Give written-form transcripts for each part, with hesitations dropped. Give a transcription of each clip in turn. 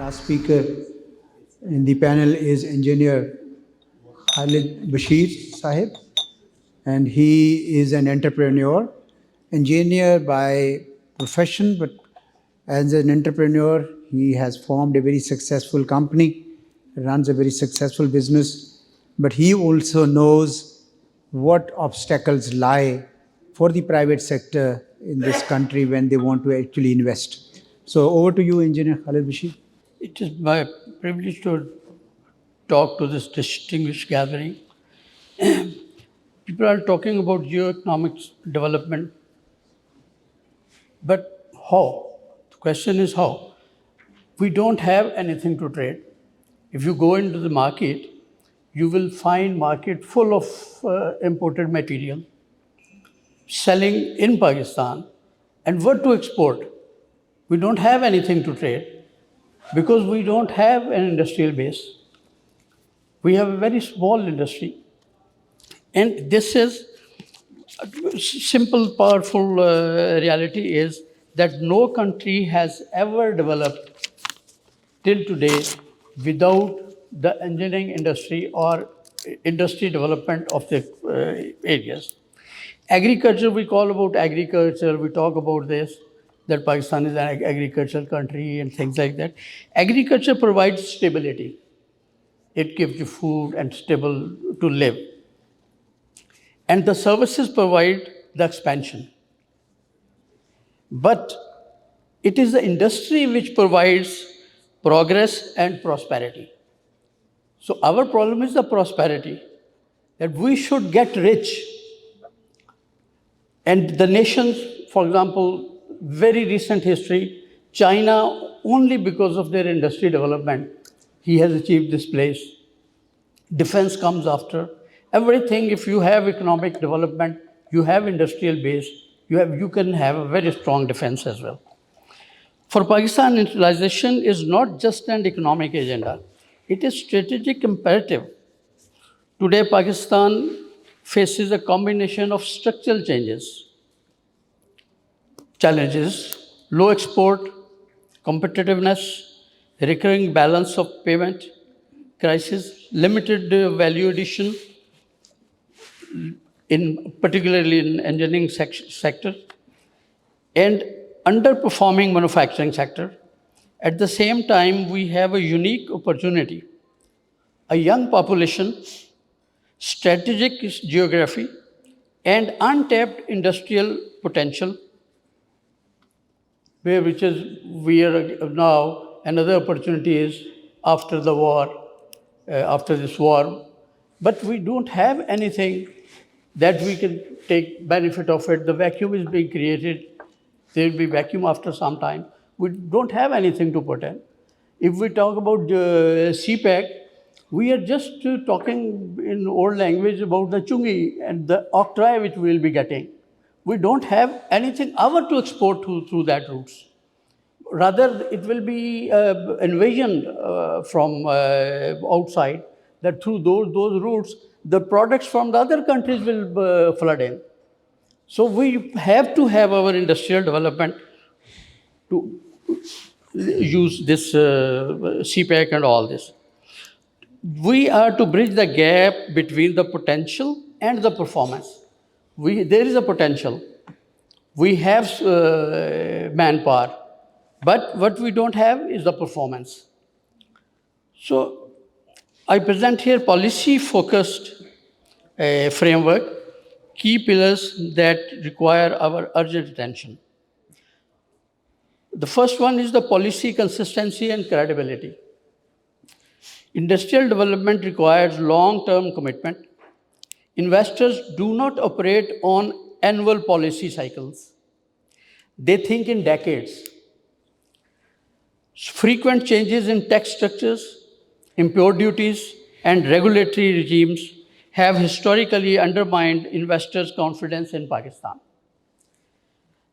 last speaker in the panel is engineer Khalid Bashir Sahib, and he is an entrepreneur, engineer by profession, but as an entrepreneur, he has formed a very successful company, runs a very successful business, but he also knows what obstacles lie for the private sector in this country when they want to actually invest. So over to you, Engineer Khalid Bashir. It is my privilege to talk to this distinguished gathering. People are talking about geoeconomics development, but how? The question is how? We don't have anything to trade. If you go into the market, you will find market full of imported material selling in Pakistan. And what to export? We don't have anything to trade because we don't have an industrial base. We have a very small industry. And this is a simple, powerful reality is that no country has ever developed till today without the engineering industry or industry development of the areas. Agriculture, we call about agriculture, we talk about this, that Pakistan is an agricultural country and things like that. Agriculture provides stability. It gives you food and stable to live. And the services provide the expansion. But it is the industry which provides progress and prosperity. So our problem is the prosperity, that we should get rich. And the nations, for example, very recent history, China, only because of their industry development, he has achieved this place. Defense comes after. Everything, if you have economic development, you have industrial base, you can have a very strong defense as well. For Pakistan, industrialization is not just an economic agenda. It is strategic imperative. Today, Pakistan faces a combination of structural challenges, low export, competitiveness, recurring balance of payment crisis, limited value addition, particularly in engineering sector, and underperforming manufacturing sector. At the same time, we have a unique opportunity, a young population, strategic geography, and untapped industrial potential, we are now, another opportunity is after the war, after this war, but we don't have anything that we can take benefit of it. The vacuum is being created. There will be vacuum after some time. We don't have anything to put in. If we talk about CPEC, we are just talking in old language about the chungi and the octroi which we will be getting. We don't have anything our to export through that routes. Rather, it will be invasion from outside, that through those routes, the products from the other countries will flood in. So we have to have our industrial development to use this CPEC and all this. We are to bridge the gap between the potential and the performance. There is a potential. We have manpower, but what we don't have is the performance. So I present here policy-focused framework, key pillars that require our urgent attention. The first one is the policy consistency and credibility. Industrial development requires long-term commitment. Investors do not operate on annual policy cycles. They think in decades. Frequent changes in tax structures, import duties, and regulatory regimes have historically undermined investors' confidence in Pakistan.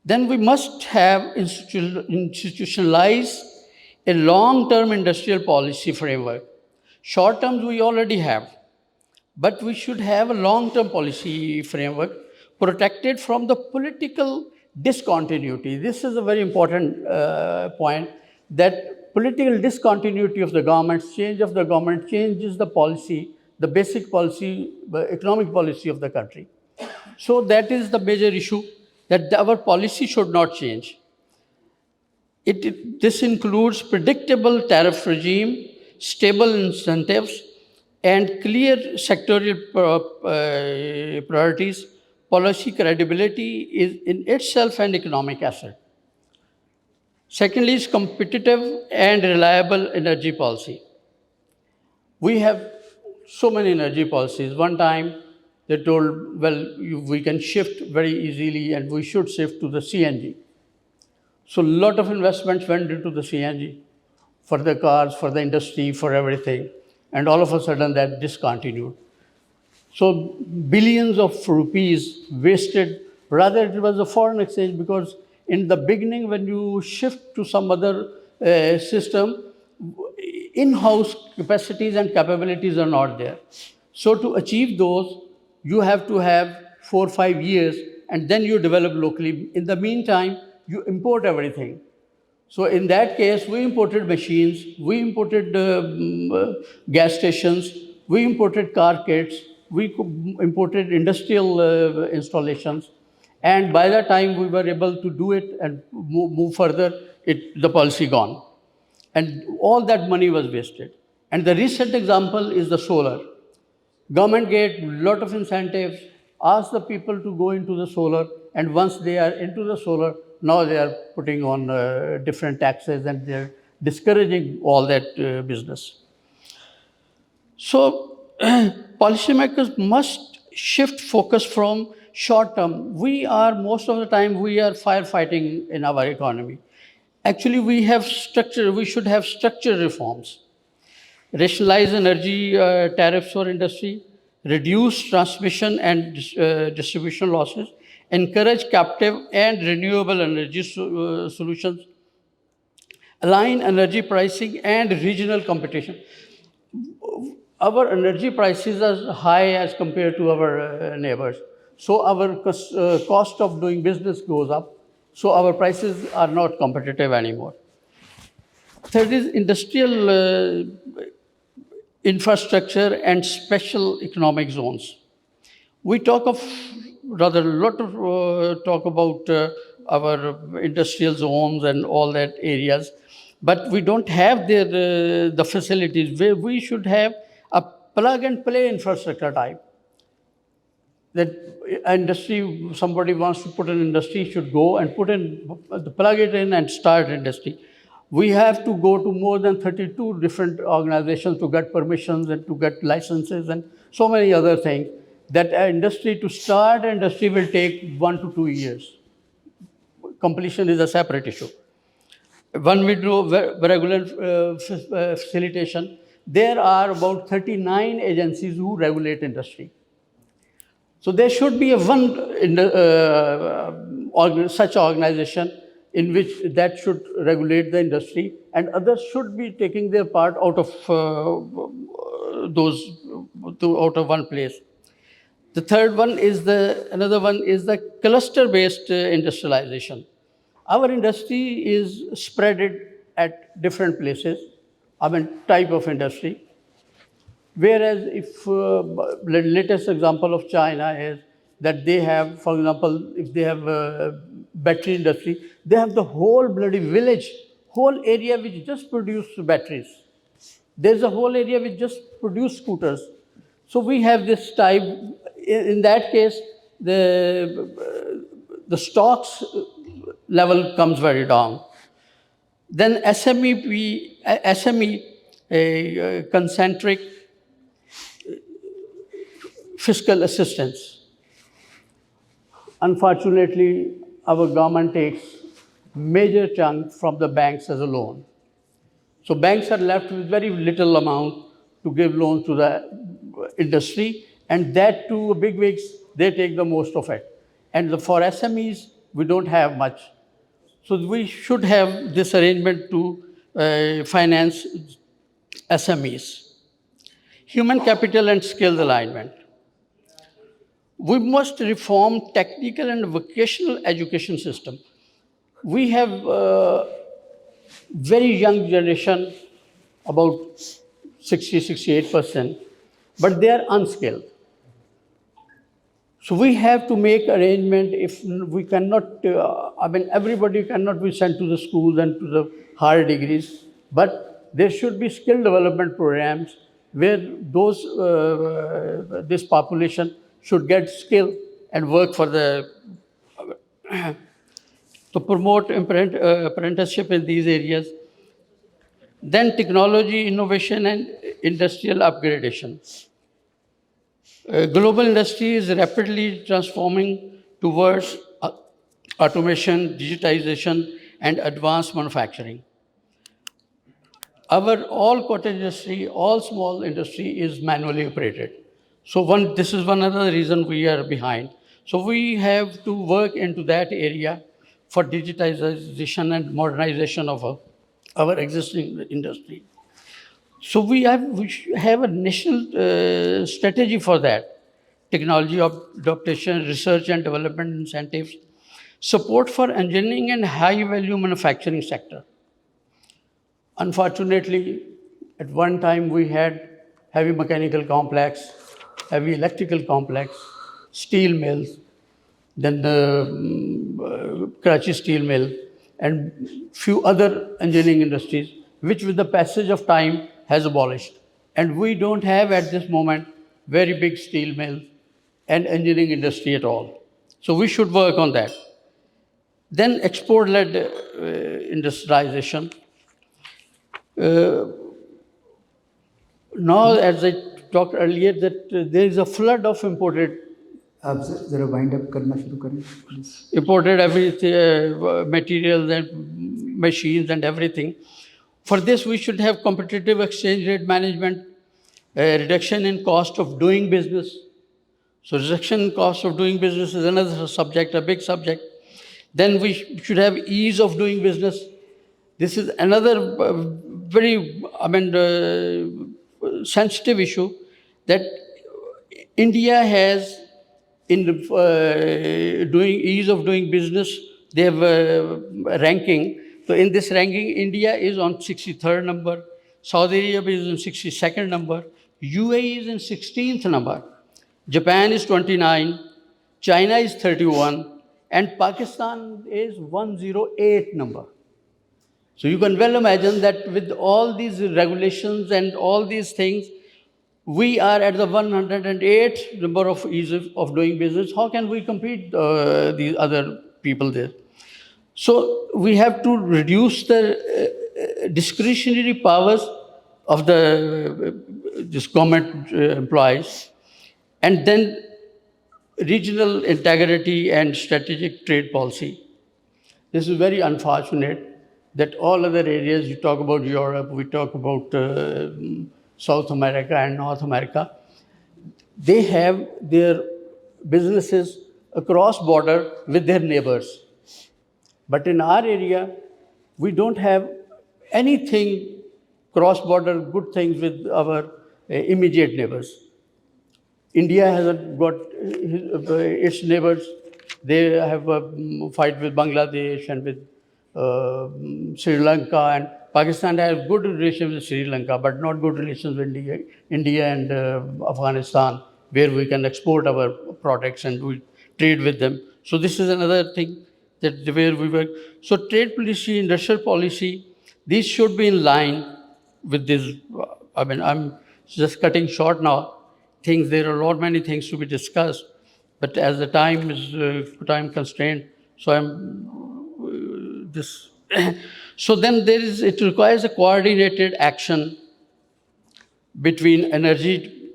Then we must have institutionalized a long-term industrial policy framework. Short terms we already have, but we should have a long-term policy framework protected from the political discontinuity. This is a very important point, that political discontinuity of the government, change of the government changes the policy, the basic policy, economic policy of the country. So that is the major issue, that our policy should not change. This includes predictable tariff regime, stable incentives, and clear sectorial priorities. Policy credibility is in itself an economic asset. Secondly is competitive and reliable energy policy. We have so many energy policies. One time they told, well, we can shift very easily and we should shift to the CNG. So a lot of investments went into the CNG for the cars, for the industry, for everything. And all of a sudden that discontinued. So billions of rupees wasted. Rather, it was a foreign exchange, because in the beginning, when you shift to some other system, in-house capacities and capabilities are not there. So to achieve those, you have to have 4 or 5 years, and then you develop locally. In the meantime, you import everything. So in that case, we imported machines, we imported gas stations, we imported car kits, we imported industrial installations. And by the time we were able to do it and move further, the policy gone. And all that money was wasted. And the recent example is the solar. Government gave a lot of incentives, asked the people to go into the solar, and once they are into the solar, now they are putting on different taxes and they're discouraging all that business. So policymakers must shift focus from short term. Most of the time, we are firefighting in our economy. Actually, we should have structural reforms. Rationalize energy tariffs for industry, reduce transmission and distribution losses, encourage captive and renewable energy solutions, align energy pricing and regional competition. Our energy prices are high as compared to our neighbors. So our cost of doing business goes up. So our prices are not competitive anymore. Third is industrial infrastructure and special economic zones. We talk of rather a lot of talk about our industrial zones and all that areas, but we don't have the facilities where we should have a plug and play infrastructure type. That industry, somebody wants to put an industry, should go and plug it in and start industry. We have to go to more than 32 different organizations to get permissions and to get licenses and so many other things. That to start industry will take 1 to 2 years. Completion is a separate issue. When we do regular facilitation, there are about 39 agencies who regulate industry. So there should be such organization in which that should regulate the industry, and others should be taking their part out of one place. The third one is another one is the cluster-based industrialization. Our industry is spread at different places, type of industry. Whereas if the latest example of China is that they have, for example, if they have a battery industry, they have the whole bloody village, whole area which just produce batteries. There's a whole area which just produce scooters. So we have this type. In that case, the stocks level comes very down. Then SME concentric fiscal assistance. Unfortunately, our government takes major chunk from the banks as a loan. So banks are left with very little amount to give loans to the industry, and that too, big wigs, they take the most of it. And for SMEs, we don't have much. So we should have this arrangement to finance SMEs. Human capital and skills alignment. We must reform technical and vocational education system. We have very young generation, about 68%, but they are unskilled. So we have to make arrangement. If we cannot, everybody cannot be sent to the schools and to the higher degrees, but there should be skill development programs where this population should get skill and work for to promote apprenticeship in these areas. Then technology, innovation, and industrial upgradation. Global industry is rapidly transforming towards automation, digitization, and advanced manufacturing. Our all cottage industry, all small industry is manually operated. So this is one other reason we are behind. So we have to work into that area for digitization and modernization of our existing industry. So we have a national strategy for that. Technology adoption, research and development incentives, support for engineering and high-value manufacturing sector. Unfortunately, at one time we had heavy mechanical complex, heavy electrical complex, steel mills, then the Karachi steel mill, and few other engineering industries, which with the passage of time has abolished. And we don't have at this moment very big steel mills and engineering industry at all. So we should work on that. Then export-led industrialization. Now, as I talked earlier, that there is a flood of imported. आप जरा wind up करना शुरू करें please. Imported everything, materials and machines and everything. For this, we should have competitive exchange rate management, reduction in cost of doing business. So reduction in cost of doing business is another subject, a big subject. Then we should have ease of doing business. This is another very, sensitive issue that India has in doing ease of doing business. They have a ranking. So in this ranking, India is on 63rd number, Saudi Arabia is on 62nd number, UAE is in 16th number, Japan is 29, China is 31, and Pakistan is 108 number. So you can well imagine that with all these regulations and all these things, we are at the 108 number of ease of doing business. How can we compete these other people there? So we have to reduce the discretionary powers of this government employees, and then regional integrity and strategic trade policy. This is very unfortunate that all other areas, you talk about Europe, we talk about South America and North America, they have their businesses across border with their neighbors. But in our area, we don't have anything cross-border good things with our immediate neighbors. India hasn't got its neighbors. They have a fight with Bangladesh and with Sri Lanka, and Pakistan has good relations with Sri Lanka, but not good relations with India and Afghanistan, where we can export our products and we trade with them. So this is another thing that where we work. So trade policy, industrial policy, these should be in line with this. I'm just cutting short now. There are many things to be discussed, but as the time is time constrained, so I'm this. So then it requires a coordinated action between energy,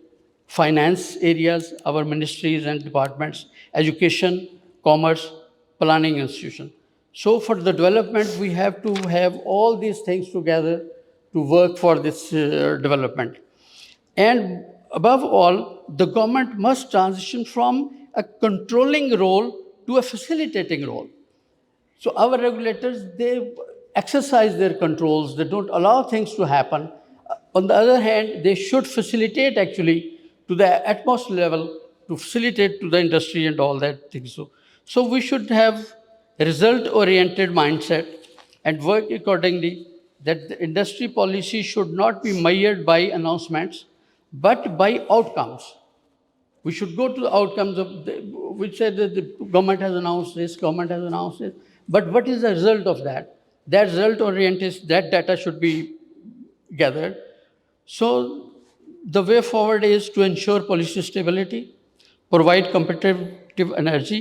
finance areas, our ministries and departments, education, commerce, planning institution. So for the development, we have to have all these things together to work for this development. And above all, the government must transition from a controlling role to a facilitating role. So our regulators, they exercise their controls, they don't allow things to happen. On the other hand, they should facilitate actually to the utmost level, to facilitate to the industry and all that things. So we should have a result-oriented mindset and work accordingly that the industry policy should not be measured by announcements, but by outcomes. We should go to the outcomes of, which said that the government has announced this, government has announced this, but what is the result of that? That result oriented, that data should be gathered. So the way forward is to ensure policy stability, provide competitive energy,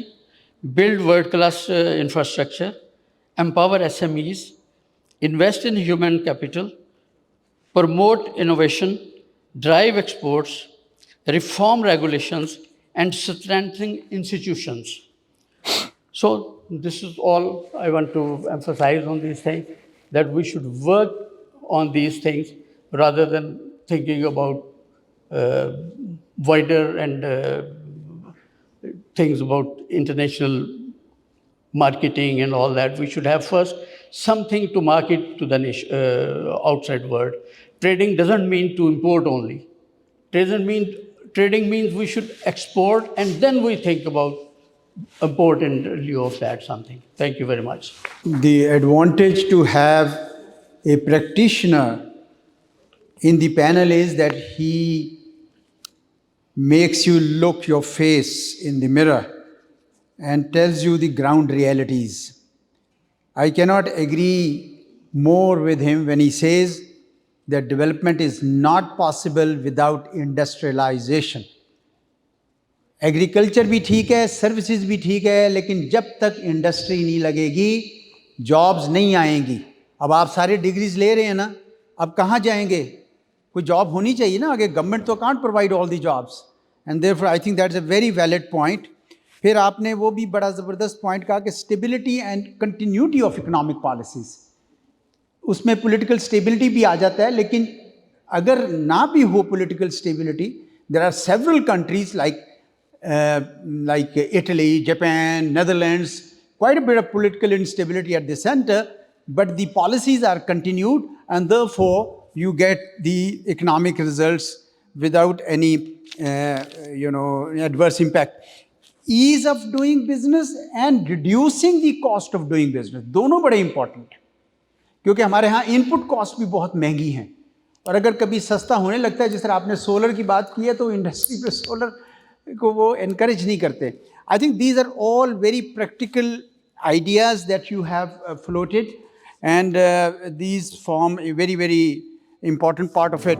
build world-class infrastructure, empower SMEs, invest in human capital, promote innovation, drive exports, reform regulations, and strengthen institutions. So this is all I want to emphasize on these things, that we should work on these things rather than thinking about wider and things about international marketing and all that. We should have first something to market to the outside world. Trading doesn't mean to import only. Trading means we should export and then we think about import in lieu of that something. Thank you very much. The advantage to have a practitioner in the panel is that he makes you look your face in the mirror and tells you the ground realities. I cannot agree more with him when he says that development is not possible without industrialization. Agriculture भी ठीक है, services भी ठीक है, लेकिन जब तक industry नहीं लगेगी जॉब्स नहीं आएंगी. अब आप सारे डिग्रीज ले रहे हैं ना, अब कहाँ जाएंगे? कोई जॉब होनी चाहिए ना आगे. गवर्नमेंट तो can't provide all the jobs, and therefore I think that's a very valid point. फिर आपने वो भी बड़ा ज़बरदस्त पॉइंट कहा कि stability and continuity of economic policies, उसमें पॉलिटिकल स्टेबिलिटी भी आ जाता है. लेकिन अगर ना भी हो political stability, there are several countries like Italy, Japan, Netherlands, quite a bit of political instability at the center, but the policies are continued and therefore you get the economic results without any adverse impact. Ease of doing business and reducing the cost of doing business, दोनों बड़े important हैं, क्योंकि हमारे यहाँ input cost भी बहुत महंगी हैं. और अगर कभी सस्ता होने लगता है, जिस तरह आपने सोलर की बात की है, तो इंडस्ट्री पे सोलर को वो encourage नहीं करते. I think these are all very practical ideas that you have floated, and these form a very, very important part of it.